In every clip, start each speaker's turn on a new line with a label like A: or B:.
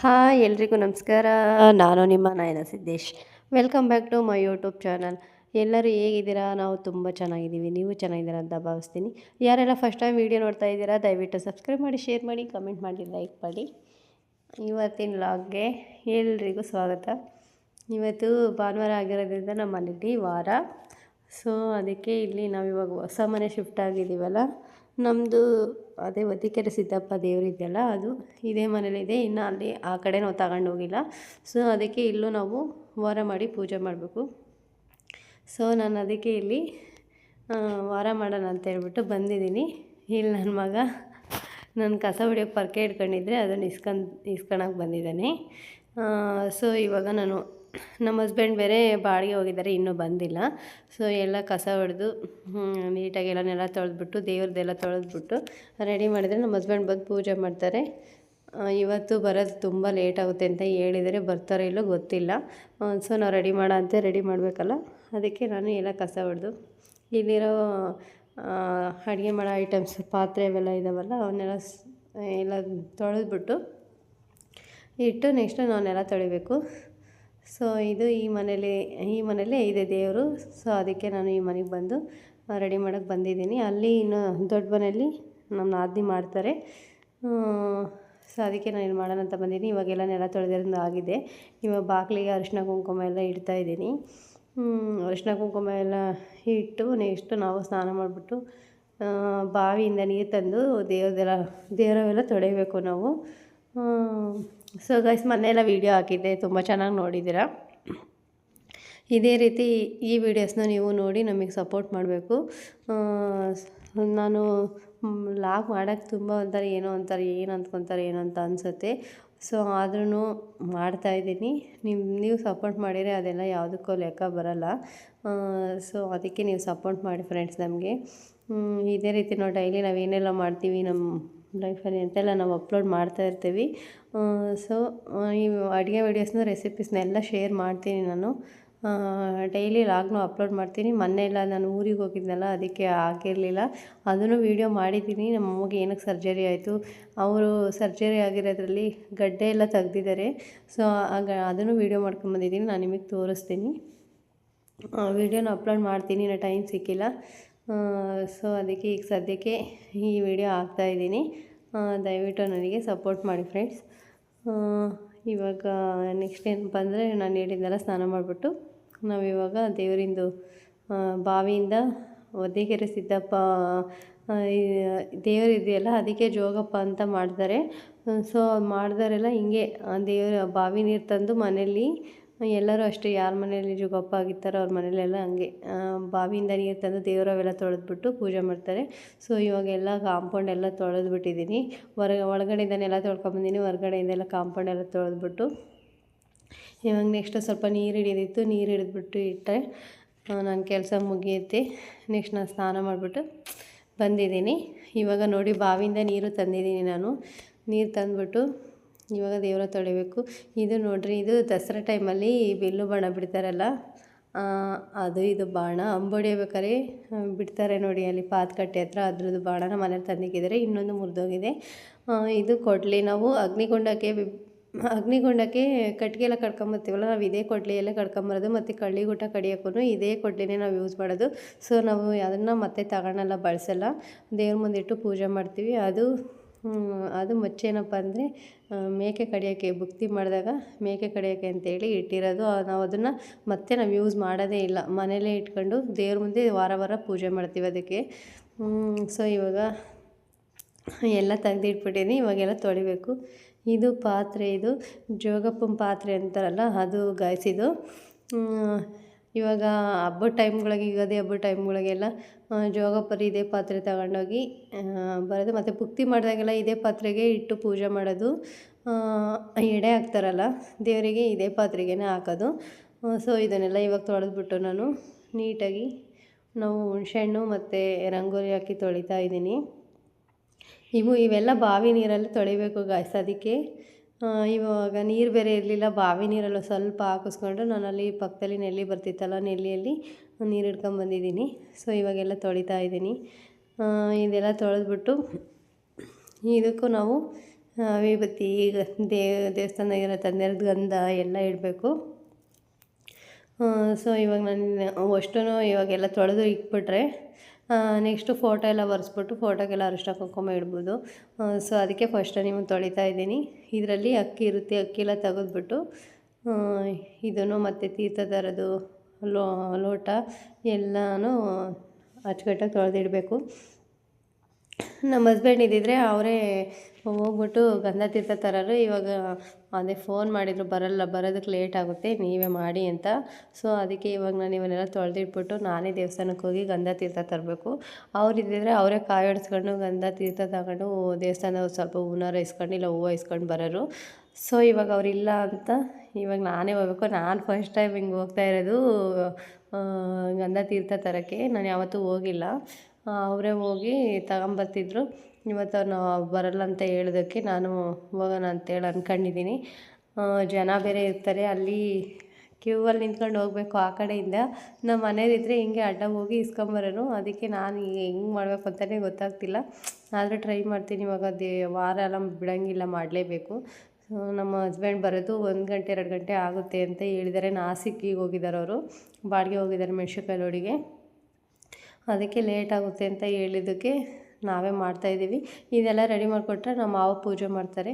A: Hi ಎಲ್ರಿಗೂ ನಮಸ್ಕಾರ. ನಾನು ನಿಮ್ಮ Nayana Siddesh. Welcome back to my YouTube channel. ಎಲ್ಲರೂ ಹೇಗಿದ್ದೀರಾ? ನಾವು ತುಂಬ ಚೆನ್ನಾಗಿದ್ದೀವಿ. ನೀವು ಚೆನ್ನಾಗಿದ್ದೀರಾ ಅಂತ ಭಾವಿಸ್ತೀನಿ. ಯಾರೆಲ್ಲ ಫಸ್ಟ್ ಟೈಮ್ ವೀಡಿಯೋ ನೋಡ್ತಾ ಇದ್ದೀರಾ ದಯವಿಟ್ಟು ಸಬ್ಸ್ಕ್ರೈಬ್ ಮಾಡಿ, ಶೇರ್ ಮಾಡಿ, ಕಮೆಂಟ್ ಮಾಡಿ, ಲೈಕ್ ಮಾಡಿ. ಇವತ್ತಿನ ವ್ಲಾಗ್ಗೆ ಎಲ್ರಿಗೂ ಸ್ವಾಗತ. ಇವತ್ತು ಭಾನುವಾರ ಆಗಿರೋದ್ರಿಂದ ನಮ್ಮ ಮನೇಲಿ ವಾರ. ಸೊ ಅದಕ್ಕೆ ಇಲ್ಲಿ ನಾವಿವಾಗ ಹೊಸ ಮನೆ ಶಿಫ್ಟ್ ಆಗಿದ್ದೀವಲ್ಲ, ನಮ್ಮದು ಅದೇ ಒತ್ತಿಕೆರೆ ಸಿದ್ದಪ್ಪ ದೇವರಿದೆಯಲ್ಲ ಅದು ಇದೇ ಮನೇಲಿದೆ. ಇನ್ನು ಅಲ್ಲಿ ಆ ಕಡೆ ನಾವು ತಗೊಂಡೋಗಿಲ್ಲ. ಸೊ ಅದಕ್ಕೆ ಇಲ್ಲೂ ನಾವು ವಾರ ಮಾಡಿ ಪೂಜೆ ಮಾಡಬೇಕು. ಸೊ ನಾನು ಅದಕ್ಕೆ ಇಲ್ಲಿ ವಾರ ಮಾಡೋಣ ಅಂತ ಹೇಳ್ಬಿಟ್ಟು ಬಂದಿದ್ದೀನಿ. ಇಲ್ಲಿ ನನ್ನ ಮಗ ನನ್ನ ಕಸ ಹೊಡಿಯೋಕ್ಕೆ ಪರ್ಕೆ ಇಟ್ಕೊಂಡಿದ್ರೆ ಅದನ್ನು ಇಸ್ಕೊಳಕ್ಕೆ ಬಂದಿದ್ದಾನೆ. ಸೊ ಇವಾಗ ನಾನು ನಮ್ಮ ಹಸ್ಬೆಂಡ್ ಬೇರೆ ಬಾಡಿಗೆ ಹೋಗಿದ್ದಾರೆ, ಇನ್ನೂ ಬಂದಿಲ್ಲ. ಸೊ ಎಲ್ಲ ಕಸ ಹೊಡೆದು ನೀಟಾಗಿ ಎಲ್ಲನೆಲ್ಲ ತೊಳೆದ್ಬಿಟ್ಟು ದೇವ್ರದ್ದೆಲ್ಲ ತೊಳೆದ್ಬಿಟ್ಟು ರೆಡಿ ಮಾಡಿದರೆ ನಮ್ಮ ಹಸ್ಬೆಂಡ್ ಬಂದು ಪೂಜೆ ಮಾಡ್ತಾರೆ. ಇವತ್ತು ಬರೋದು ತುಂಬ ಲೇಟ್ ಆಗುತ್ತೆ ಅಂತ ಹೇಳಿದರೆ, ಬರ್ತಾರೋ ಇಲ್ಲೋ ಗೊತ್ತಿಲ್ಲ. ಸೊ ನಾವು ರೆಡಿ ರೆಡಿ ಮಾಡಬೇಕಲ್ಲ, ಅದಕ್ಕೆ ನಾನು ಎಲ್ಲ ಕಸ ಹೊಡೆದು ಇಲ್ಲಿರೋ ಅಡುಗೆ ಮಾಡೋ ಐಟಮ್ಸ್ ಪಾತ್ರೆ ಅವೆಲ್ಲ ಇದ್ದಾವಲ್ಲ ಅವನ್ನೆಲ್ಲ ಎಲ್ಲ ತೊಳೆದ್ಬಿಟ್ಟು ಇಟ್ಟು ನೆಕ್ಸ್ಟು ನಾನೆಲ್ಲ ತೊಳಿಬೇಕು. ಸೊ ಇದು ಈ ಮನೇಲೇ ಇದೆ ದೇವರು. ಸೊ ಅದಕ್ಕೆ ನಾನು ಈ ಮನೆಗೆ ಬಂದು ರೆಡಿ ಮಾಡೋಕ್ಕೆ ಬಂದಿದ್ದೀನಿ. ಅಲ್ಲಿ ಇನ್ನು ದೊಡ್ಡ ಮನೆಯಲ್ಲಿ ನಮ್ಮ ನಾದಿನಿ ಮಾಡ್ತಾರೆ. ಸೊ ಅದಕ್ಕೆ ನಾನು ಇಲ್ಲಿ ಮಾಡೋಣ ಅಂತ ಬಂದಿದ್ದೀನಿ. ಇವಾಗೆಲ್ಲ ನೆಲ ತೊಳೆದಿರೋದು ಆಗಿದೆ. ಇವಾಗ ಬಾಗಿಲಿಗೆ ಅರಿಶಿನ ಕುಂಕುಮ ಎಲ್ಲ ಇಡ್ತಾಯಿದ್ದೀನಿ. ಅರಿಶಿನ ಕುಂಕುಮ ಎಲ್ಲ ಇಟ್ಟು ನೆಕ್ಸ್ಟು ನಾವು ಸ್ನಾನ ಮಾಡಿಬಿಟ್ಟು ಬಾವಿಯಿಂದ ನೀರು ತಂದು ದೇವರವೆಲ್ಲ ತೊಳಿಬೇಕು ನಾವು. ಸೊ ಗೈಸ್, ಮೊನ್ನೆಲ್ಲ ವೀಡಿಯೋ ಹಾಕಿದ್ದೆ, ತುಂಬ ಚೆನ್ನಾಗಿ ನೋಡಿದ್ದೀರಾ. ಇದೇ ರೀತಿ ಈ ವಿಡಿಯೋಸ್ನ ನೀವು ನೋಡಿ ನಮಗೆ ಸಪೋರ್ಟ್ ಮಾಡಬೇಕು. ನಾನು ಲಾಗ್ ಮಾಡೋಕ್ಕೆ ತುಂಬ ಏನು ಅಂದ್ಕೊತಾರೆ ಏನೋ ಅಂತ ಅನಿಸುತ್ತೆ. ಸೊ ಆದ್ರೂ ಮಾಡ್ತಾಯಿದ್ದೀನಿ. ನೀವು ಸಪೋರ್ಟ್ ಮಾಡಿದರೆ ಅದೆಲ್ಲ ಯಾವುದಕ್ಕೂ ಲೆಕ್ಕ ಬರೋಲ್ಲ. ಸೊ ಅದಕ್ಕೆ ನೀವು ಸಪೋರ್ಟ್ ಮಾಡಿ ಫ್ರೆಂಡ್ಸ್ ನಮಗೆ. ಇದೇ ರೀತಿ ನಾವು ಡೈಲಿ ನಾವೇನೆಲ್ಲ ಮಾಡ್ತೀವಿ ನಮ್ಮ ಲೈಫಲ್ಲಿ ಅಂತೆಲ್ಲ ನಾವು ಅಪ್ಲೋಡ್ ಮಾಡ್ತಾಯಿರ್ತೀವಿ. ಸೊ ಈ ಅಡುಗೆ ವೀಡಿಯೋಸ್ನ ರೆಸಿಪೀಸ್ನೆಲ್ಲ ಶೇರ್ ಮಾಡ್ತೀನಿ ನಾನು. ಡೈಲಿ ಲಾಗ್ನೂ ಅಪ್ಲೋಡ್ ಮಾಡ್ತೀನಿ. ಮೊನ್ನೆ ಎಲ್ಲ ನಾನು ಊರಿಗೆ ಹೋಗಿದ್ನಲ್ಲ, ಅದಕ್ಕೆ ಆಗಿರಲಿಲ್ಲ. ಅದನ್ನು ವೀಡಿಯೋ ಮಾಡಿದ್ದೀನಿ. ನಮ್ಮ ಅಮ್ಮಗೆ ಏನಕ್ಕೆ ಸರ್ಜರಿ ಆಯಿತು, ಅವರು ಸರ್ಜರಿ ಆಗಿರೋದ್ರಲ್ಲಿ ಗಡ್ಡೆ ಎಲ್ಲ ತೆಗ್ದಿದ್ದಾರೆ. ಸೊ ಅದನ್ನು ವೀಡಿಯೋ ಮಾಡ್ಕೊಂಬಂದಿದ್ದೀನಿ, ನಾನು ನಿಮಗೆ ತೋರಿಸ್ತೀನಿ. ವೀಡಿಯೋನ ಅಪ್ಲೋಡ್ ಮಾಡ್ತೀನಿ, ಇನ್ನೂ ಟೈಮ್ ಸಿಕ್ಕಿಲ್ಲ. ಸೊ ಅದಕ್ಕೆ ಈಗ ಸದ್ಯಕ್ಕೆ ಈ ವಿಡಿಯೋ ಹಾಕ್ತಾಯಿದ್ದೀನಿ. ದಯವಿಟ್ಟು ನನಗೆ ಸಪೋರ್ಟ್ ಮಾಡಿ ಫ್ರೆಂಡ್ಸ್. ಇವಾಗ ನೆಕ್ಸ್ಟ್ ಏನಪ್ಪ ಅಂದರೆ, ನಾನು ಹೇಳಿದ್ನೆಲ್ಲ ಸ್ನಾನ ಮಾಡಿಬಿಟ್ಟು ನಾವಿವಾಗ ದೇವರಿಂದು ಬಾವಿಯಿಂದ ಒದ್ದಿಕೆರೆ ಸಿದ್ದಪ್ಪ ದೇವರಿದೆಯಲ್ಲ ಅದಕ್ಕೆ ಜೋಗಪ್ಪ ಅಂತ ಮಾಡ್ತಾರೆ. ಸೊ ಮಾಡಿದವರೆಲ್ಲ ಹಿಂಗೆ ದೇವರ ಬಾವಿ ನೀರು ತಂದು ಮನೆಯಲ್ಲಿ ಎಲ್ಲರೂ ಅಷ್ಟೇ, ಯಾರ ಮನೆಯಲ್ಲಿ ಜೋಗಪ್ಪ ಆಗಿರ್ತಾರೋ ಅವ್ರ ಮನೆಯಲ್ಲೆಲ್ಲ ಹಂಗೆ ಬಾವಿಯಿಂದ ನೀರು ತಂದು ದೇವರವೆಲ್ಲ ತೊಳೆದ್ಬಿಟ್ಟು ಪೂಜೆ ಮಾಡ್ತಾರೆ. ಸೊ ಇವಾಗೆಲ್ಲ ಕಾಂಪೌಂಡ್ ಎಲ್ಲ ತೊಳೆದ್ಬಿಟ್ಟಿದ್ದೀನಿ. ಒಳಗಡೆಯಿಂದನೆಲ್ಲ ತೊಳ್ಕೊಂಬಂದಿನಿ, ಹೊರಗಡೆಯಿಂದೆಲ್ಲ ಕಾಂಪೌಂಡ್ ಎಲ್ಲ ತೊಳೆದ್ಬಿಟ್ಟು ಇವಾಗ ನೆಕ್ಸ್ಟ್ ಸ್ವಲ್ಪ ನೀರು ಹಿಡಿದಿತ್ತು, ನೀರು ಹಿಡಿದ್ಬಿಟ್ಟು ಇಟ್ಟರೆ ನನ್ನ ಕೆಲಸ ಮುಗಿಯುತ್ತೆ. ನೆಕ್ಸ್ಟ್ ನಾನು ಸ್ನಾನ ಮಾಡಿಬಿಟ್ಟು ಬಂದಿದ್ದೀನಿ. ಇವಾಗ ನೋಡಿ ಬಾವಿಯಿಂದ ನೀರು ತಂದಿದ್ದೀನಿ ನಾನು. ನೀರು ತಂದುಬಿಟ್ಟು ಇವಾಗ ದೇವರ ತೊಳಿಬೇಕು. ಇದು ನೋಡಿರಿ, ಇದು ದಸರಾ ಟೈಮಲ್ಲಿ ಬಿಲ್ಲು ಬಾಣ ಬಿಡ್ತಾರಲ್ಲ, ಇದು ಬಾಣ ಅಂಬೊಡಿಬೇಕಾರೆ ಬಿಡ್ತಾರೆ ನೋಡಿ, ಅಲ್ಲಿ ಪಾತ್ಕಟ್ಟೆ ಹತ್ರ ಅದ್ರದ್ದು ಬಾಣನ ಮನೇಲಿ ತಂದಿಕ್ಕಿದ್ದಾರೆ. ಇನ್ನೊಂದು ಮುರಿದೋಗಿದೆ. ಇದು ಕೊಡಲಿ, ನಾವು ಅಗ್ನಿಗುಂಡಕ್ಕೆ ಕಟ್ಟಿಗೆ ಎಲ್ಲ ಕಡ್ಕೊಂಬರ್ತೀವಲ್ಲ, ನಾವು ಇದೇ ಕೊಡ್ಲಿಯಲ್ಲೇ ಕಡ್ಕೊಂಬರೋದು. ಮತ್ತು ಕಳ್ಳಿಗೂಟ ಕಡಿಯೋಕ್ಕೂ ಇದೇ ಕೊಡ್ಲಿನೇ ನಾವು ಯೂಸ್ ಮಾಡೋದು. ಸೊ ನಾವು ಅದನ್ನು ಮತ್ತೆ ತಗೊಳಲ್ಲ, ಬಳಸಲ್ಲ, ದೇವ್ರ ಮುಂದಿಟ್ಟು ಪೂಜೆ ಮಾಡ್ತೀವಿ. ಅದು ಮಚ್ಚೇನಪ್ಪ ಅಂದರೆ ಮೇಕೆ ಕಡಿಯೋಕ್ಕೆ, ಭುಕ್ತಿ ಮಾಡಿದಾಗ ಮೇಕೆ ಕಡಿಯೋಕ್ಕೆ ಅಂತೇಳಿ ಇಟ್ಟಿರೋದು. ನಾವು ಅದನ್ನು ಮತ್ತೆ ಯೂಸ್ ಮಾಡೋದೇ ಇಲ್ಲ, ಮನೇಲೇ ಇಟ್ಕೊಂಡು ದೇವ್ರ ಮುಂದೆ ವಾರ ಪೂಜೆ ಮಾಡ್ತೀವಿ ಅದಕ್ಕೆ. ಸೊ ಇವಾಗ ಎಲ್ಲ ತೆಗ್ದಿಟ್ಬಿಟ್ಟಿನಿ, ಇವಾಗೆಲ್ಲ ತೊಳಿಬೇಕು. ಇದು ಪಾತ್ರೆ, ಇದು ಜೋಗಪ್ಪನ ಪಾತ್ರೆ ಅಂತಾರಲ್ಲ ಅದು ಗಾಯ್ಸಿದು. ಇವಾಗ ಹಬ್ಬದ ಟೈಮ್ಗಳಿಗೆ, ಯುಗಾದಿ ಹಬ್ಬದ ಟೈಮ್ಗಳಿಗೆಲ್ಲ ಜೋಗಪ್ಪರು ಇದೇ ಪಾತ್ರೆ ತಗೊಂಡೋಗಿ ಬರೋದು. ಮತ್ತು ಭುಕ್ತಿ ಮಾಡಿದಾಗೆಲ್ಲ ಇದೇ ಪಾತ್ರೆಗೆ ಇಟ್ಟು ಪೂಜೆ ಮಾಡೋದು. ಎಡೆ ಹಾಕ್ತಾರಲ್ಲ ದೇವರಿಗೆ, ಇದೇ ಪಾತ್ರೆಗೇ ಹಾಕೋದು. ಸೊ ಇದನ್ನೆಲ್ಲ ಇವಾಗ ತೊಳೆದ್ಬಿಟ್ಟು ನಾನು ನೀಟಾಗಿ ನಾವು ಹುಣಸೆಹಣ್ಣು ಮತ್ತು ರಂಗೋಲಿ ಹಾಕಿ ತೊಳಿತಾ ಇದ್ದೀನಿ. ಇವೆಲ್ಲ ಬಾವಿ ನೀರಲ್ಲಿ ತೊಳಿಬೇಕು ಗಾಯ್ಸ್. ಅದಕ್ಕೆ ಇವಾಗ ನೀರು ಬೇರೆ ಇರಲಿಲ್ಲ, ಬಾವಿ ನೀರಲ್ಲ ಸ್ವಲ್ಪ ಹಾಕಿಸ್ಕೊಂಡು ನಾನು ಅಲ್ಲಿ ಪಕ್ಕದಲ್ಲಿ ನೆಲ್ಲಿ ಬರ್ತಿತ್ತಲ್ಲ, ನೆಲ್ಲಿಯಲ್ಲಿ ನೀರು ಹಿಡ್ಕೊಂಬಂದಿದ್ದೀನಿ. ಸೊ ಇವಾಗೆಲ್ಲ ತೊಳಿತಾ ಇದ್ದೀನಿ. ಇದೆಲ್ಲ ತೊಳೆದ್ಬಿಟ್ಟು ಇದಕ್ಕೂ ನಾವು ವಿಭೂತಿ ಈಗ ದೇವಸ್ಥಾನದಾಗಿರೋ ತಂದೆಯವ್ರದ್ದು ಗಂಧ ಎಲ್ಲ ಇಡಬೇಕು. ಸೊ ಇವಾಗ ನಾನು ಅಷ್ಟೂ ಇವಾಗೆಲ್ಲ ತೊಳೆದು ಇಟ್ಬಿಟ್ರೆ ನೆಕ್ಸ್ಟು ಫೋಟೋ ಎಲ್ಲ ಒರೆಸ್ಬಿಟ್ಟು ಫೋಟೋಗೆಲ್ಲ ಅರಿಶಿನ ಕುಂಕುಮ ಇಡ್ಬೋದು. ಸೊ ಅದಕ್ಕೆ ಫಸ್ಟ್ ನಿಮಗೆ ತೊಳಿತಾ ಇದ್ದೀನಿ. ಇದರಲ್ಲಿ ಅಕ್ಕಿ ಇರುತ್ತೆ, ಅಕ್ಕಿ ಎಲ್ಲ ತೆಗೆದ್ಬಿಟ್ಟು ಇದನ್ನು ಮತ್ತು ತೀರ್ಥ ಥರದ್ದು ಲೋಟ ಎಲ್ಲನೂ ಅಚ್ಚುಕಟ್ಟಾಗಿ ತೊಳೆದಿಡಬೇಕು. ನಮ್ಮ ಹಸ್ಬೆಂಡ್ ಇದ್ದಿದ್ರೆ ಅವರೇ ಹೋಗ್ಬಿಟ್ಟು ಗಂಧ ತೀರ್ಥ ತರೋರು. ಇವಾಗ ಅದೇ ಫೋನ್ ಮಾಡಿದರು, ಬರೋದಕ್ಕೆ ಲೇಟ್ ಆಗುತ್ತೆ, ನೀವೇ ಮಾಡಿ ಅಂತ. ಸೊ ಅದಕ್ಕೆ ಇವಾಗ ನಾನು ಇವನ್ನೆಲ್ಲ ತೊಳೆದಿಟ್ಬಿಟ್ಟು ನಾನೇ ದೇವಸ್ಥಾನಕ್ಕೆ ಹೋಗಿ ಗಂಧ ತೀರ್ಥ ತರಬೇಕು. ಅವರಿದ್ದಿದ್ರೆ ಅವರೇ ಕಾಯಿ ಹೊಡೆಸ್ಕೊಂಡು ಗಂಧ ತೀರ್ಥ ತಗೊಂಡು ದೇವಸ್ಥಾನದ ಸ್ವಲ್ಪ ಹೂನಾರ ಇಸ್ಕೊಂಡು ಇಲ್ಲ ಹೂವು ಇಸ್ಕೊಂಡು ಬರೋರು. ಸೊ ಇವಾಗ ಅವರಿಲ್ಲ ಅಂತ ಇವಾಗ ನಾನೇ ಹೋಗ್ಬೇಕು. ನಾನು ಫಸ್ಟ್ ಟೈಮ್ ಹಿಂಗೆ ಹೋಗ್ತಾ ಇರೋದು ಗಂಧ ತೀರ್ಥ ತರೋಕ್ಕೆ. ನಾನು ಯಾವತ್ತೂ ಹೋಗಿಲ್ಲ. ಅವರೇ ಹೋಗಿ ತಗೊಂಬರ್ತಿದ್ರು. ಇವತ್ತು ನಾವು ಬರಲ್ಲ ಅಂತ ಹೇಳೋದಕ್ಕೆ ನಾನು ಹೋಗೋಣ ಅಂತೇಳಿ ಅಂದ್ಕೊಂಡಿದ್ದೀನಿ. ಜನ ಬೇರೆ ಇರ್ತಾರೆ, ಅಲ್ಲಿ ಕ್ಯೂವಲ್ಲಿ ನಿಂತ್ಕೊಂಡು ಹೋಗಬೇಕು. ಆ ಕಡೆಯಿಂದ ನಮ್ಮ ಮನೇಲಿದ್ದರೆ ಹಿಂಗೆ ಅಡ್ಡ ಹೋಗಿ ಇಸ್ಕೊಂಬರೋನು. ಅದಕ್ಕೆ ನಾನು ಹೆಂಗೆ ಮಾಡಬೇಕು ಅಂತಲೇ ಗೊತ್ತಾಗ್ತಿಲ್ಲ. ಆದರೆ ಟ್ರೈ ಮಾಡ್ತೀನಿ. ಇವಾಗ ವಾರ ಎಲ್ಲ ಬಿಡೋಂಗಿಲ್ಲ, ಮಾಡಲೇಬೇಕು. ನಮ್ಮ ಹಸ್ಬೆಂಡ್ ಬರೋದು 1 ಗಂಟೆ 2 ಗಂಟೆ ಆಗುತ್ತೆ ಅಂತ ಹೇಳಿದ್ದಾರೆ. ನಾಸಿಕ್ಕಿಗೆ ಹೋಗಿದ್ದಾರೆ ಅವರು, ಬಾಡಿಗೆ ಹೋಗಿದ್ದಾರೆ ಮೆಣಸಿನ್ಕಾಯಿ ಲೋಡಿಗೆ. ಅದಕ್ಕೆ ಲೇಟ್ ಆಗುತ್ತೆ ಅಂತ ಹೇಳಿದ್ದಕ್ಕೆ ನಾವೇ ಮಾಡ್ತಾಯಿದ್ದೀವಿ. ಇದೆಲ್ಲ ರೆಡಿ ಮಾಡಿಕೊಟ್ರೆ ನಮ್ಮ ಮಾವ ಪೂಜೆ ಮಾಡ್ತಾರೆ.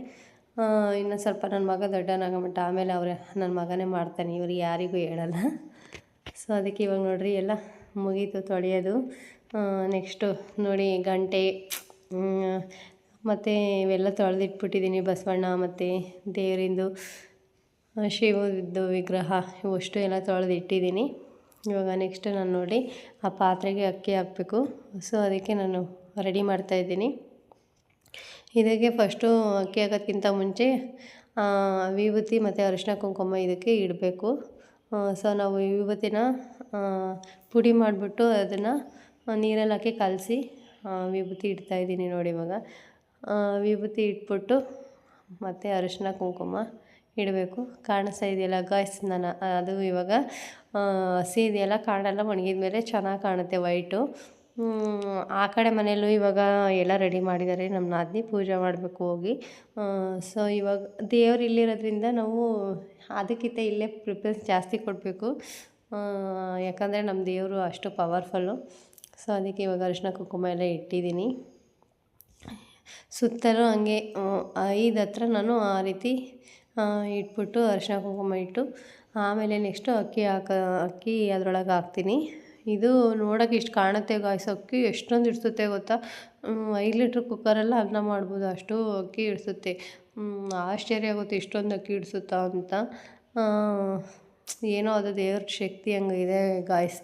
A: ಇನ್ನು ಸ್ವಲ್ಪ ನನ್ನ ಮಗ ದೊಡ್ಡವನಾಗಮಟ್ಟ ಆಮೇಲೆ ನನ್ನ ಮಗನೇ ಮಾಡ್ತಾನೆ, ಇವರು ಯಾರಿಗೂ ಹೇಳಲ್ಲ. ಸೊ ಅದಕ್ಕೆ ಇವಾಗ ನೋಡಿರಿ ಎಲ್ಲ ಮುಗೀತು ತೊಳೆಯೋದು. ನೆಕ್ಸ್ಟು ನೋಡಿ ಗಂಟೆ ಮತ್ತು ಇವೆಲ್ಲ ತೊಳೆದಿಟ್ಬಿಟ್ಟಿದ್ದೀನಿ. ಬಸವಣ್ಣ ಮತ್ತು ದೇವರಿಂದು ಶಿವದ್ದು ವಿಗ್ರಹ ಇವಷ್ಟು ಎಲ್ಲ ತೊಳೆದಿಟ್ಟಿದ್ದೀನಿ. ಇವಾಗ ನೆಕ್ಸ್ಟ್ ನಾನು ನೋಡಿ ಆ ಪಾತ್ರೆಗೆ ಅಕ್ಕಿ ಹಾಕಬೇಕು. ಸೊ ಅದಕ್ಕೆ ನಾನು ರೆಡಿ ಮಾಡ್ತಾಯಿದ್ದೀನಿ. ಇದಕ್ಕೆ ಫಸ್ಟು ಅಕ್ಕಿ ಹಾಕೋದ್ಕಿಂತ ಮುಂಚೆ ವಿಭೂತಿ ಮತ್ತು ಅರಿಶಿನ ಕುಂಕುಮ ಇದಕ್ಕೆ ಇಡಬೇಕು. ಸೊ ನಾವು ವಿಭೂತಿನ ಪುಡಿ ಮಾಡಿಬಿಟ್ಟು ಅದನ್ನು ನೀರಲ್ಲಿ ಹಾಕಿ ಕಲಸಿ ವಿಭೂತಿ ಇಡ್ತಾಯಿದ್ದೀನಿ ನೋಡಿ. ಇವಾಗ ವಿಭೂತಿ ಇಟ್ಬಿಟ್ಟು ಮತ್ತು ಅರಿಶಿನ ಕುಂಕುಮ ಇಡಬೇಕು. ಕಾಣಿಸ್ತಾ ಇದೆಯಲ್ಲ ಗಾಯ್ಸ್, ನಾನು ಅದು ಇವಾಗ ಹಸಿ ಇದೆಯಲ್ಲ, ಕಾಣೆಲ್ಲ ಒಣಗಿದ ಮೇಲೆ ಚೆನ್ನಾಗಿ ಕಾಣುತ್ತೆ ವೈಟು. ಆ ಕಡೆ ಮನೆಯಲ್ಲೂ ಇವಾಗ ಎಲ್ಲ ರೆಡಿ ಮಾಡಿದ್ದಾರೆ. ನಮ್ಮ ನಾದಿನಿ ಪೂಜೆ ಮಾಡಬೇಕು ಹೋಗಿ. ಸೊ ಇವಾಗ ದೇವ್ರು ಇಲ್ಲಿರೋದ್ರಿಂದ ನಾವು ಅದಕ್ಕಿಂತ ಇಲ್ಲೇ ಪ್ರಿಫರೆನ್ಸ್ ಜಾಸ್ತಿ ಕೊಡಬೇಕು. ಯಾಕಂದರೆ ನಮ್ಮ ದೇವರು ಅಷ್ಟು ಪವರ್ಫುಲ್ಲು. ಸೊ ಅದಕ್ಕೆ ಇವಾಗ ಅರಿಶಿನ ಕುಂಕುಮ ಎಲ್ಲ ಇಟ್ಟಿದ್ದೀನಿ. ಸುತ್ತಲೂ ಹಂಗೆ 5 ಹತ್ರ ನಾನು ಆ ರೀತಿ ಇಟ್ಬಿಟ್ಟು ಅರಿಶಿನ ಕುಂಕುಮ ಇಟ್ಟು ಆಮೇಲೆ ನೆಕ್ಸ್ಟು ಅಕ್ಕಿ ಅದರೊಳಗೆ ಹಾಕ್ತೀನಿ. ಇದು ನೋಡೋಕೆ ಇಷ್ಟು ಕಾಣುತ್ತೆ ಗಾಯ್ಸ್, ಅಕ್ಕಿ ಎಷ್ಟೊಂದು ಇಡಿಸುತ್ತೆ ಗೊತ್ತಾ. 5 ಲೀಟ್ರ್ ಕುಕ್ಕರೆಲ್ಲ ಅನ್ನ ಮಾಡ್ಬೋದು, ಅಷ್ಟು ಅಕ್ಕಿ ಇಡಿಸುತ್ತೆ. ಆಶ್ಚರ್ಯ ಆಗುತ್ತೆ ಇಷ್ಟೊಂದು ಅಕ್ಕಿ ಇಡಿಸುತ್ತಾ ಅಂತ. ಏನೋ ಅದು ದೇವ್ರ ಶಕ್ತಿ ಹಂಗಿದೆ ಗಾಯ್ಸ್.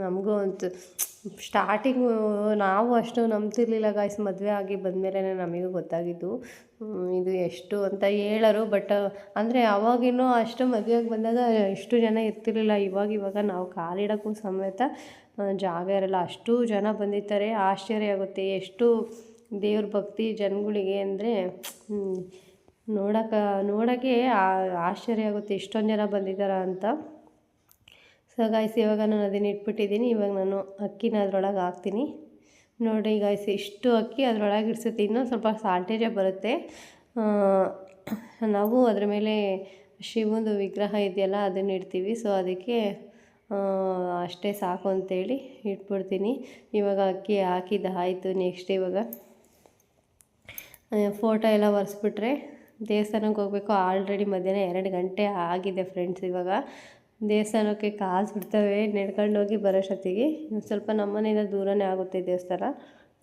A: ನಮಗೂ ಅಂತ ಸ್ಟಾರ್ಟಿಂಗು ನಾವು ಅಷ್ಟು ನಂಬ್ತಿರ್ಲಿಲ್ಲ ಗಾಯ್ಸ್. ಮದುವೆ ಆಗಿ ಬಂದಮೇಲೆ ನಮಗೂ ಗೊತ್ತಾಗಿದ್ದು ಇದು ಎಷ್ಟು ಅಂತ ಹೇಳೋರು. ಬಟ್ ಅಂದರೆ ಅವಾಗಿನ್ನೂ ಅಷ್ಟು ಮದುವೆಯಾಗಿ ಬಂದಾಗ ಎಷ್ಟು ಜನ ಇರ್ತಿರ್ಲಿಲ್ಲ. ಇವಾಗ ನಾವು ಕಾಲಿಡೋಕ್ಕೂ ಸಮೇತ ಜಾಗ ಇರಲ್ಲ, ಅಷ್ಟು ಜನ ಬಂದಿರ್ತಾರೆ. ಆಶ್ಚರ್ಯ ಆಗುತ್ತೆ ಎಷ್ಟು ದೇವ್ರ ಭಕ್ತಿ ಜನಗಳಿಗೆ ಅಂದರೆ ನೋಡೋಕ್ಕೆ ಆಶ್ಚರ್ಯ ಆಗುತ್ತೆ ಇಷ್ಟೊಂದು ಜನ ಬಂದಿದ್ದಾರ ಅಂತ. ಸೊ ಗಾಯ್ಸ್ ಇವಾಗ ನಾನು ಅದನ್ನು ಇಟ್ಬಿಟ್ಟಿದ್ದೀನಿ. ಇವಾಗ ನಾನು ಅಕ್ಕಿನ ಅದರೊಳಗೆ ಹಾಕ್ತೀನಿ. ನೋಡಿ ಗಾಯ್ಸ್, ಇಷ್ಟು ಅಕ್ಕಿ ಅದರೊಳಗೆ ಇಡಿಸುತ್ತೆ. ಇನ್ನೂ ಸ್ವಲ್ಪ ಸಾಲ್ಟೇಜೇ ಬರುತ್ತೆ. ನಾವು ಅದ್ರ ಮೇಲೆ ಶಿವಂದು ವಿಗ್ರಹ ಇದೆಯಲ್ಲ ಅದನ್ನು ಇಡ್ತೀವಿ. ಸೊ ಅದಕ್ಕೆ ಅಷ್ಟೇ ಸಾಕು ಅಂತೇಳಿ ಇಟ್ಬಿಡ್ತೀನಿ. ಇವಾಗ ಅಕ್ಕಿ ಹಾಕಿದ್ದಾಯಿತು. ನೆಕ್ಸ್ಟ್ ಇವಾಗ ಫೋಟೋ ಎಲ್ಲ ಒರೆಸ್ಬಿಟ್ರೆ ದೇವಸ್ಥಾನಕ್ಕೆ ಹೋಗಬೇಕು. ಆಲ್ರೆಡಿ ಮಧ್ಯಾಹ್ನ 2 ಗಂಟೆ ಆಗಿದೆ ಫ್ರೆಂಡ್ಸ್. ಇವಾಗ ದೇವಸ್ಥಾನಕ್ಕೆ ಕಾಲು ಸುಡ್ತವೆ ನಡ್ಕೊಂಡೋಗಿ ಬರೋಷ್ಟೊತ್ತಿಗೆ. ಸ್ವಲ್ಪ ನಮ್ಮ ಮನೆಯಿಂದ ದೂರನೇ ಆಗುತ್ತೆ ದೇವಸ್ಥಾನ.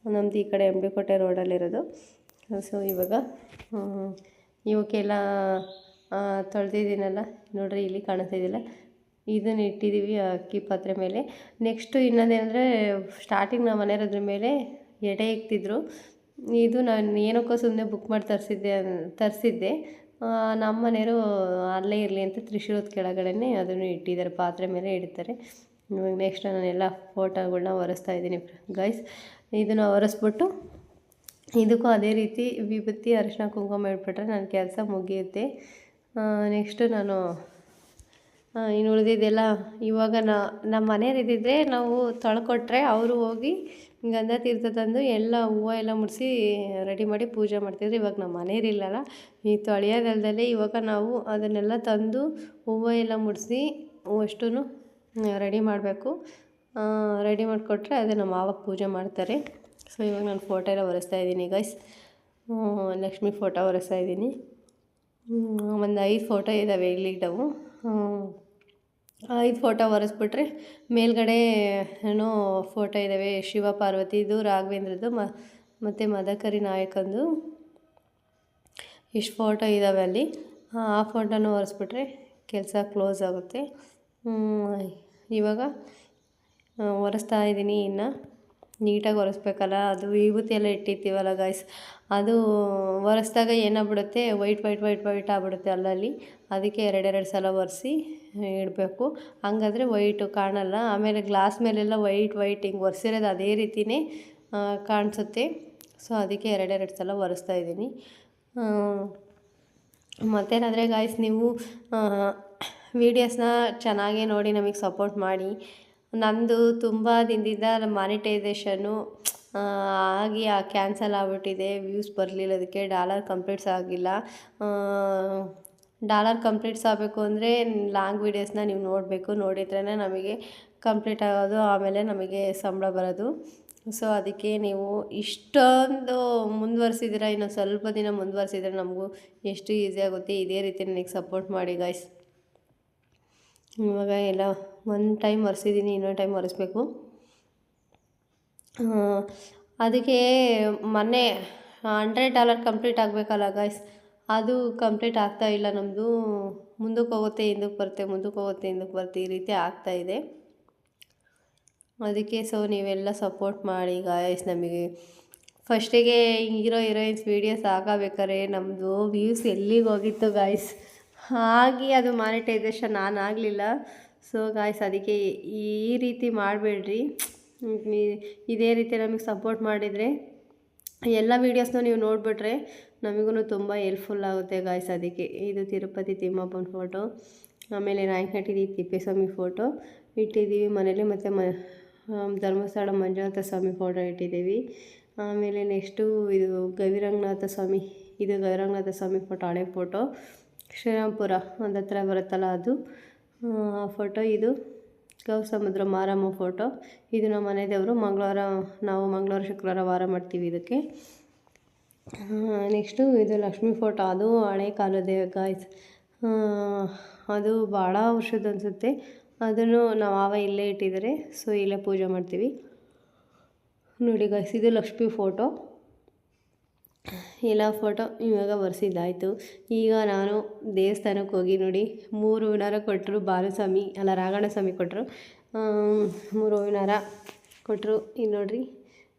A: ನಮ್ಮದು ಈ ಕಡೆ ಎಮ್ ಡಿ ಕೋಟೆ ರೋಡಲ್ಲಿರೋದು. ಸೊ ಇವಾಗ ಇವಕ್ಕೆಲ್ಲ ತೊಳೆದಿದ್ದೀನಲ್ಲ ನೋಡ್ರಿ, ಇಲ್ಲಿ ಕಾಣಿಸ್ತಿದ್ದಿಲ್ಲ, ಇದನ್ನು ಇಟ್ಟಿದ್ದೀವಿ ಅಕ್ಕಿ ಪಾತ್ರೆ ಮೇಲೆ. ನೆಕ್ಸ್ಟು ಇನ್ನೊಂದೇನೆಂದರೆ ಸ್ಟಾರ್ಟಿಂಗ್ ನಮ್ಮ ಮನೆಯವ್ರ ಮೇಲೆ ಎಡೆ ಇಕ್ತಿದ್ರು. ಇದು ನಾನು ಏನಕ್ಕೋ ಸುಮ್ಮನೆ ಬುಕ್ ಮಾಡಿ ತರಿಸಿದ್ದೆ. ನಮ್ಮ ಮನೆಯವರು ಅಲ್ಲೇ ಇರಲಿ ಅಂತ ತ್ರಿಶೂಲದ ಕೆಳಗಡೆ ಅದನ್ನು ಇಟ್ಟಿದ್ದಾರೆ, ಪಾತ್ರೆ ಮೇಲೆ ಇಡ್ತಾರೆ. ಇವಾಗ ನೆಕ್ಸ್ಟ್ ನಾನೆಲ್ಲ ಫೋಟೋಗಳ್ನ ಒರೆಸ್ತಾ ಇದ್ದೀನಿ ಗೈಸ್. ಇದನ್ನು ಒರೆಸ್ಬಿಟ್ಟು ಇದಕ್ಕೂ ಅದೇ ರೀತಿ ವಿಭೂತಿ ಅರಿಶಿನ ಕುಂಕುಮ ಇಟ್ಬಿಟ್ರೆ ನನ್ನ ಕೆಲಸ ಮುಗಿಯುತ್ತೆ. ನೆಕ್ಸ್ಟು ನಾನು ಇನ್ನು ಉಳಿದಿದ್ದೆಲ್ಲ ಇವಾಗ ನಮ್ಮ ಮನೆಯವ್ರು ಇದ್ದಿದ್ದರೆ ನಾವು ತೊಳ್ಕೊಟ್ರೆ ಅವರು ಹೋಗಿ ಗಂಧ ತೀರ್ಥ ತಂದು ಎಲ್ಲ ಹೂವು ಎಲ್ಲ ಮುಡಿಸಿ ರೆಡಿ ಮಾಡಿ ಪೂಜೆ ಮಾಡ್ತಿದ್ರು. ಇವಾಗ ನಮ್ಮ ಮನೆಯಲ್ಲಿಲ್ಲಲ್ಲ, ಈ ತೊಳೆಯೋದಲ್ದಲ್ಲೇ ಇವಾಗ ನಾವು ಅದನ್ನೆಲ್ಲ ತಂದು ಹೂವು ಎಲ್ಲ ಮುಡಿಸಿ ಅಷ್ಟೂ ರೆಡಿ ಮಾಡಬೇಕು. ರೆಡಿ ಮಾಡಿಕೊಟ್ರೆ ಅದೇ ನಮ್ಮ ಮಾವ ಪೂಜೆ ಮಾಡ್ತಾರೆ. ಸೊ ಇವಾಗ ನಾನು ಫೋಟೋ ಎಲ್ಲ ಒರೆಸ್ತಾ ಇದ್ದೀನಿ ಗೈಸ್. ಲಕ್ಷ್ಮಿ ಫೋಟೋ ಒರೆಸ್ತಾ ಇದ್ದೀನಿ. ಒಂದು 5 ಫೋಟೋ ಇದ್ದಾವೆ ಇಲ್ಲಿಟ್ಟವು. 5 ಫೋಟೋ ಒರೆಸ್ಬಿಟ್ರೆ ಮೇಲ್ಗಡೆ ಏನೋ ಫೋಟೋ ಇದ್ದಾವೆ, ಶಿವ ಪಾರ್ವತಿದು, ರಾಘವೇಂದ್ರದ್ದು ಮತ್ತು ಮದಕರಿ ನಾಯಕಂದು ಇಷ್ಟು ಫೋಟೋ ಇದ್ದಾವೆ ಅಲ್ಲಿ. ಆ ಫೋಟೋನ ಒರೆಸ್ಬಿಟ್ರೆ ಕೆಲಸ ಕ್ಲೋಸ್ ಆಗುತ್ತೆ. ಇವಾಗ ಒರೆಸ್ತಾ ಇದ್ದೀನಿ. ಇನ್ನು ನೀಟಾಗಿ ಒರೆಸ್ಬೇಕಲ್ಲ, ಅದು ವಿಭೂತಿ ಎಲ್ಲ ಇಟ್ಟಿರ್ತೀವಲ್ಲ ಗಾಯ್ಸ್, ಅದು ಒರೆಸ್ದಾಗ ಏನಾಗ್ಬಿಡುತ್ತೆ, ವೈಟ್ ಆಗ್ಬಿಡುತ್ತೆ ಅಲ್ಲಲ್ಲಿ. ಅದಕ್ಕೆ 2 ಸಲ ಒರೆಸಿ ಇಡಬೇಕು, ಹಂಗಾದ್ರೆ ವೈಟು ಕಾಣಲ್ಲ. ಆಮೇಲೆ ಗ್ಲಾಸ್ ಮೇಲೆಲ್ಲ ವೈಟ್ ಹಿಂಗೆ ಒರೆಸಿರೋದು ಅದೇ ರೀತಿಯೇ ಕಾಣಿಸುತ್ತೆ. ಸೊ ಅದಕ್ಕೆ 2 ಸಲ ಒರೆಸ್ತಾ ಇದ್ದೀನಿ. ಮತ್ತೇನಾದರೆ ಗಾಯ್ಸ್, ನೀವು ವೀಡಿಯೋಸ್ನ ಚೆನ್ನಾಗೇ ನೋಡಿ ನಮಗೆ ಸಪೋರ್ಟ್ ಮಾಡಿ. ನಂದು ತುಂಬ ದಿನದಿಂದ ಮಾನಿಟೈಸೇಷನ್ನು ಆಗಿ ಕ್ಯಾನ್ಸಲ್ ಆಗಿಬಿಟ್ಟಿದೆ. ವ್ಯೂಸ್ ಬರಲಿಲ್ಲ, ಅದಕ್ಕೆ ಡಾಲರ್ ಕಂಪ್ಲೀಟ್ಸ್ ಆಗಿಲ್ಲ. ಡಾಲರ್ ಕಂಪ್ಲೀಟ್ಸ್ ಆಗಬೇಕು ಅಂದರೆ ಲಾಂಗ್ ವೀಡಿಯೋಸ್ನ ನೀವು ನೋಡಬೇಕು, ನೋಡಿದ್ರೇ ನಮಗೆ ಕಂಪ್ಲೀಟ್ ಆಗೋದು, ಆಮೇಲೆ ನಮಗೆ ಸಂಬಳ ಬರೋದು. ಸೊ ಅದಕ್ಕೆ ನೀವು ಇಷ್ಟೊಂದು ಮುಂದುವರ್ಸಿದ್ದೀರ, ಇನ್ನು ಸ್ವಲ್ಪ ದಿನ ಮುಂದುವರ್ಸಿದ್ರೆ ನಮಗೂ ಎಷ್ಟು ಈಸಿ ಆಗುತ್ತೆ. ಇದೇ ರೀತಿ ನನಗೆ ಸಪೋರ್ಟ್ ಮಾಡಿ ಗಾಯ್ಸ್. ಇವಾಗ ಎಲ್ಲ ಒಂದು ಟೈಮ್ ಒರೆಸಿದ್ದೀನಿ, ಇನ್ನೊಂದು ಟೈಮ್ ಒರೆಸ್ಬೇಕು. ಅದಕ್ಕೆ ಮೊನ್ನೆ $100 ಕಂಪ್ಲೀಟ್ ಆಗಬೇಕಲ್ಲ ಗಾಯ್ಸ್, ಅದು ಕಂಪ್ಲೀಟ್ ಆಗ್ತಾಯಿಲ್ಲ ನಮ್ಮದು. ಮುಂದಕ್ಕೆ ಹೋಗುತ್ತೆ, ಹಿಂದಕ್ಕೆ ಬರುತ್ತೆ, ಮುಂದಕ್ಕೆ ಹೋಗುತ್ತೆ, ಹಿಂದಕ್ಕೆ ಬರುತ್ತೆ, ಈ ರೀತಿ ಆಗ್ತಾಯಿದೆ. ಅದಕ್ಕೆ ಸೊ ನೀವೆಲ್ಲ ಸಪೋರ್ಟ್ ಮಾಡಿ ಗಾಯ್ಸ್. ನಮಗೆ ಫಸ್ಟಿಗೆ ಹೀರೋಯಿನ್ಸ್ ವೀಡಿಯೋಸ್ ಆಗಬೇಕಾದ್ರೆ ನಮ್ಮದು ವ್ಯೂಸ್ ಎಲ್ಲಿಗೆ ಹೋಗಿತ್ತು ಗಾಯ್ಸ್, ಹಾಗೆ ಅದು ಮಾನಿಟೈಸೇಷನ್ ಆಗಲಿಲ್ಲ. ಸೊ ಗಾಯ್ಸ್, ಅದಕ್ಕೆ ಈ ರೀತಿ ಮಾಡಬೇಡ್ರಿ. ಇದೇ ರೀತಿ ನಮಗೆ ಸಪೋರ್ಟ್ ಮಾಡಿದರೆ ಎಲ್ಲ ವೀಡಿಯೋಸ್ನೂ ನೀವು ನೋಡಿಬಿಟ್ರೆ ನಮಗೂ ತುಂಬ ಹೆಲ್ಪ್ಫುಲ್ ಆಗುತ್ತೆ ಗಾಯ್ಸ್. ಅದಕ್ಕೆ ಇದು ತಿರುಪತಿ ತಿಮ್ಮಪ್ಪನ ಫೋಟೋ, ಆಮೇಲೆ ನಾಯಕನಹಟ್ಟಿ ತಿಪ್ಪೇಸ್ವಾಮಿ ಫೋಟೋ ಇಟ್ಟಿದ್ದೀವಿ ಮನೇಲಿ, ಮತ್ತು ಧರ್ಮಸ್ಥಳ ಮಂಜುನಾಥ ಸ್ವಾಮಿ ಫೋಟೋ ಇಟ್ಟಿದ್ದೀವಿ. ಆಮೇಲೆ ನೆಕ್ಸ್ಟು ಇದು ಗವಿರಂಗನಾಥ ಸ್ವಾಮಿ, ಇದು ಗವಿರಂಗನಾಥ ಸ್ವಾಮಿ ಫೋಟೋ, ಹಳೆ ಫೋಟೋ, ಶ್ರೀರಾಮ್ಪುರ ಒಂದು ಹತ್ರ ಬರುತ್ತಲ್ಲ ಅದು ಫೋಟೋ. ಇದು ಗೌಸಮುದ್ರ ಮಾರಮ್ಮ ಫೋಟೋ, ಇದು ನಮ್ಮ ಮನೆ ದೇವರು. ನಾವು ಮಂಗಳವಾರ ಶುಕ್ರವಾರ ವಾರ ಮಾಡ್ತೀವಿ ಇದಕ್ಕೆ. ನೆಕ್ಸ್ಟು ಇದು ಲಕ್ಷ್ಮಿ ಫೋಟೋ, ಅದು ಹಳೆ ಕಾಲದ ಗಾಯ್ಸ್, ಅದು ಭಾಳ ವರ್ಷದ ಅನಿಸುತ್ತೆ. ಅದನ್ನು ನಾವು ಮಾವ ಇಲ್ಲೇ ಇಟ್ಟಿದ್ದಾರೆ, ಸೊ ಇಲ್ಲೇ ಪೂಜೆ ಮಾಡ್ತೀವಿ. ನೋಡಿ ಗಾಯ್ಸ್, ಇದು ಲಕ್ಷ್ಮಿ ಫೋಟೋ. ಎಲ್ಲ ಫೋಟೋ ಇವಾಗ ಒರೆಸಿದ್ದಾಯಿತು. ಈಗ ನಾನು ದೇವಸ್ಥಾನಕ್ಕೆ ಹೋಗಿ ನೋಡಿ 3 ಹೂವಿನಾರ ಕೊಟ್ಟರು. ರಾಘಣ್ಣ ಸ್ವಾಮಿ ಕೊಟ್ಟರು, 3 ಹೂವಿನಾರ ಕೊಟ್ಟರು. ಇಲ್ಲಿ ನೋಡಿರಿ,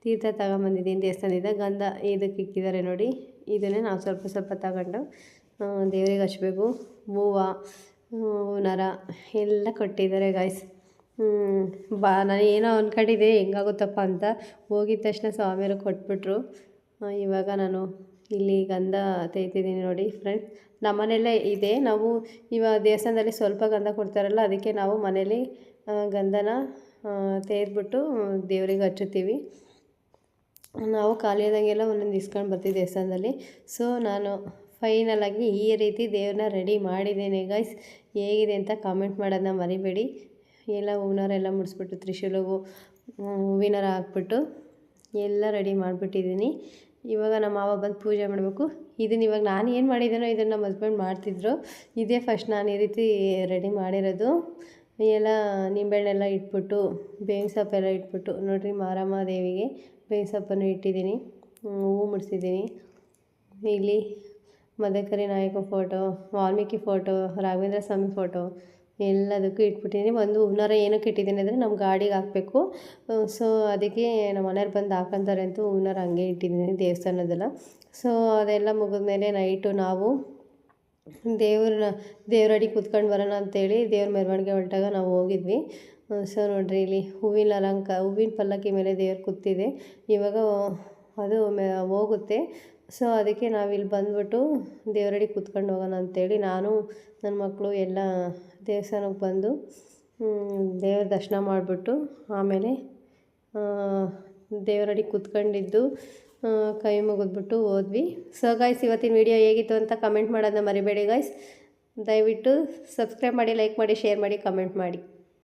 A: ತೀರ್ಥ ತಗೊಂಬಂದಿದ್ದೀನಿ ದೇವಸ್ಥಾನದಿಂದ. ಗಂಧ ಇದಕ್ಕೆ ಇಕ್ಕಿದ್ದಾರೆ ನೋಡಿ, ಇದನ್ನೇ ನಾವು ಸ್ವಲ್ಪ ತಗೊಂಡು ದೇವರಿಗೆ ಹಚ್ಬೇಕು. ಹೂವು ಹೂವಿನಾರ ಎಲ್ಲ ಕೊಟ್ಟಿದ್ದಾರೆ ಗಾಯ್ಸ್. ನಾನು ಏನೋ ಅಂದ್ಕೊಂಡಿದ್ದೆ ಹೆಂಗಾಗುತ್ತಪ್ಪ ಅಂತ, ಹೋಗಿದ ತಕ್ಷಣ ಸ್ವಾಮಿಯವರು ಕೊಟ್ಬಿಟ್ರು. ಇವಾಗ ನಾನು ಇಲ್ಲಿ ಗಂಧ ತೆಗಿತಿದ್ದೀನಿ ನೋಡಿ ಫ್ರೆಂಡ್ಸ್. ನಮ್ಮ ಮನೆಯಲ್ಲೇ ಇದೆ. ನಾವು ಇವಾಗ ದೇವಸ್ಥಾನದಲ್ಲಿ ಸ್ವಲ್ಪ ಗಂಧ ಕೊಡ್ತಾರಲ್ಲ, ಅದಕ್ಕೆ ನಾವು ಮನೇಲಿ ಗಂಧನ ತೆಗೆದ್ಬಿಟ್ಟು ದೇವರಿಗೆ ಹಚ್ಚುತ್ತೀವಿ. ನಾವು ಖಾಲಿಯಾದಾಗೆಲ್ಲ ಒಂದೊಂದು ಇಸ್ಕೊಂಡು ಬರ್ತೀವಿ ದೇವಸ್ಥಾನದಲ್ಲಿ. ಸೊ ನಾನು ಫೈನಲಾಗಿ ಈ ರೀತಿ ದೇವ್ರನ್ನ ರೆಡಿ ಮಾಡಿದ್ದೇನೆ ಗೈಸ್. ಹೇಗಿದೆ ಅಂತ ಕಾಮೆಂಟ್ ಮಾಡೋದನ್ನ ಮರಿಬೇಡಿ. ಎಲ್ಲ ಹೂವಿನಾರೆಲ್ಲ ಮುಡಿಸ್ಬಿಟ್ಟು ತ್ರಿಶೂಲವು ಹೂವಿನಾರ ಹಾಕ್ಬಿಟ್ಟು ಎಲ್ಲ ರೆಡಿ ಮಾಡಿಬಿಟ್ಟಿದ್ದೀನಿ. ಇವಾಗ ನಮ್ಮ ಮಾವ ಬಂದು ಪೂಜೆ ಮಾಡಬೇಕು. ಇದನ್ನು ಇವಾಗ ನಾನು ಏನು ಮಾಡಿದ್ದೀನೋ ಇದನ್ನು ನಮ್ಮ ಹಸ್ಬೆಂಡ್ ಮಾಡ್ತಿದ್ರು. ಇದೇ ಫಸ್ಟ್ ನಾನು ಈ ರೀತಿ ರೆಡಿ ಮಾಡಿರೋದು. ಎಲ್ಲ ನಿಂಬೆಹಣ್ಣೆಲ್ಲ ಇಟ್ಬಿಟ್ಟು ಬೇವಿನ ಸೊಪ್ಪೆಲ್ಲ ಇಟ್ಬಿಟ್ಟು ನೋಡಿರಿ, ಮಾರಮ್ಮ ದೇವಿಗೆ ಬೇವಿನ ಸೊಪ್ಪನ್ನು ಇಟ್ಟಿದ್ದೀನಿ, ಹೂವು ಮುಡಿಸಿದ್ದೀನಿ. ಇಲ್ಲಿ ಮದಕರಿ ನಾಯಕ ಫೋಟೋ, ವಾಲ್ಮೀಕಿ ಫೋಟೋ, ರಾಘವೇಂದ್ರ ಸ್ವಾಮಿ ಫೋಟೋ ಎಲ್ಲದಕ್ಕೂ ಇಟ್ಬಿಟ್ಟಿದ್ದೀನಿ. ಒಂದು ಹೂವಿನಾರ ಏನಕ್ಕೆ ಇಟ್ಟಿದ್ದೀನಿ ಅಂದರೆ ನಮ್ಮ ಗಾಡಿಗೆ ಹಾಕಬೇಕು. ಸೊ ಅದಕ್ಕೆ ನಮ್ಮ ಮನೆಯವ್ರು ಬಂದು ಹಾಕೊಂತಾರೆ ಅಂತ ಹೂವಿನಾರ ಹಂಗೆ ಇಟ್ಟಿದ್ದೀನಿ ದೇವಸ್ಥಾನದೆಲ್ಲ. ಸೊ ಅದೆಲ್ಲ ಮುಗಿದ್ಮೇಲೆ ನೈಟು ನಾವು ದೇವರಡಿ ಕೂತ್ಕೊಂಡು ಬರೋಣ ಅಂತೇಳಿ ದೇವ್ರ ಮೆರವಣಿಗೆ ಹೊರಟಾಗ ನಾವು ಹೋಗಿದ್ವಿ. ಸೊ ನೋಡಿರಿ, ಇಲ್ಲಿ ಹೂವಿನ ಪಲ್ಲಕ್ಕಿ ಮೇಲೆ ದೇವ್ರು ಕೂತಿದೆ. ಇವಾಗ ಅದು ಹೋಗುತ್ತೆ. ಸೊ ಅದಕ್ಕೆ ನಾವಿಲ್ಲಿ ಬಂದ್ಬಿಟ್ಟು ದೇವರಡಿ ಕೂತ್ಕೊಂಡು ಹೋಗೋಣ ಅಂತೇಳಿ ನಾನು ನನ್ನ ಮಕ್ಕಳು ಎಲ್ಲ ದೇವಸ್ಥಾನಕ್ಕೆ ಬಂದು ದೇವ್ರ ದರ್ಶನ ಮಾಡಿಬಿಟ್ಟು ಆಮೇಲೆ ದೇವರಡಿ ಕೂತ್ಕೊಂಡಿದ್ದು ಕೈ ಮುಗಿದ್ಬಿಟ್ಟು ಹೋದ್ವಿ. ಸೊ ಗಾಯ್ಸ್, ಇವತ್ತಿನ ವಿಡಿಯೋ ಹೇಗಿತ್ತು ಅಂತ ಕಮೆಂಟ್ ಮಾಡೋದನ್ನ ಮರಿಬೇಡಿ ಗಾಯ್ಸ್. ದಯವಿಟ್ಟು ಸಬ್ಸ್ಕ್ರೈಬ್ ಮಾಡಿ, ಲೈಕ್ ಮಾಡಿ, ಶೇರ್ ಮಾಡಿ, ಕಮೆಂಟ್ ಮಾಡಿ.